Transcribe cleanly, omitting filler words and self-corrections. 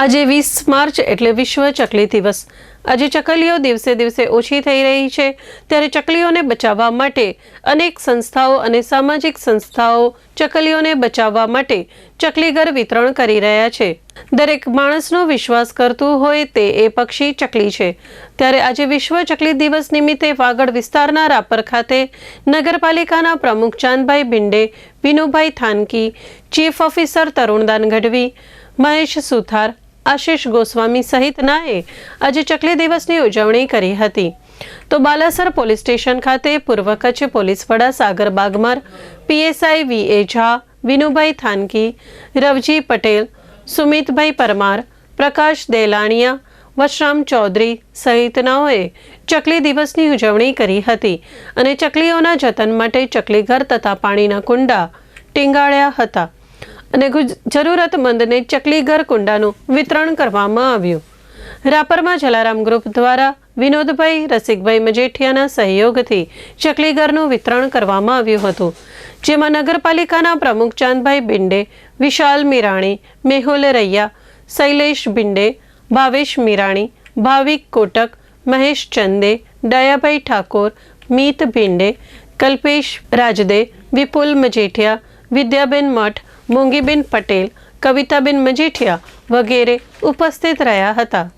આજે 20 માર્ચ એટલે વિશ્વ ચકલી દિવસ। આજે ચકલીઓ દિવસે દિવસે ઓછી થઈ રહી છે, ત્યારે ચકલીઓને બચાવવા માટે અનેક સંસ્થાઓ અને સામાજિક સંસ્થાઓ ચકલીઓને બચાવવા માટે ચકલીઘર વિતરણ કરી રહ્યા છે। દરેક માણસનો વિશ્વાસ કરતું હોય તે એ પક્ષી ચકલી છે। ત્યારે આજે વિશ્વ ચકલી દિવસ નિમિત્તે વાગડ વિસ્તારના રાપર ખાતે નગરપાલિકાના પ્રમુખ ચાંદભાઈ ભિંડે, વિનુભાઈ થાનકી, ચીફ ઓફિસર તરુણદાન ગઢવી, મહેશ સુથાર, આશિષ ગોસ્વામી સહિતનાએ આજે ચકલી દિવસની ઉજવણી કરી હતી। તો બાલાસર પોલીસ સ્ટેશન ખાતે પૂર્વ કચ્છ પોલીસ વડા સાગર બાગમાર, પીએસઆઈ વીએ ઝા, વિનુભાઈ થાનકી, રવજી પટેલ, સુમિતભાઈ પરમાર, પ્રકાશ દેલાણીયા, વશરામ ચૌધરી સહિતનાઓએ ચકલી દિવસની ઉજવણી કરી હતી અને ચકલીઓના જતન માટે ચકલીઘર તથા પાણીના કુંડા ટીંગાળ્યા હતા અને જરૂરતમંદને ચકલીઘર કુંડાનું વિતરણ કરવામાં આવ્યું। રાપરમાં જલારામ ગ્રુપ દ્વારા વિનોદભાઈ રસિકભાઈ મજેઠિયાના સહયોગથી ચકલીઘરનું વિતરણ કરવામાં આવ્યું હતું, જેમાં નગરપાલિકાના પ્રમુખ ચાંદભાઈ ભિંડે, વિશાલ મીરાણી, મેહુલ રૈયા, શૈલેષ ભિંડે, ભાવેશ મીરાણી, ભાવિક કોટક, મહેશ ચંદે, દયાભાઈ ઠાકોર, મીત ભિંડે, કલ્પેશ રાજદે, વિપુલ મજેઠિયા, વિદ્યાબેન મઠ, મોંગીબેન પટેલ, કવિતાબેન મજેઠિયા વગેરે ઉપસ્થિત રહ્યા હતા।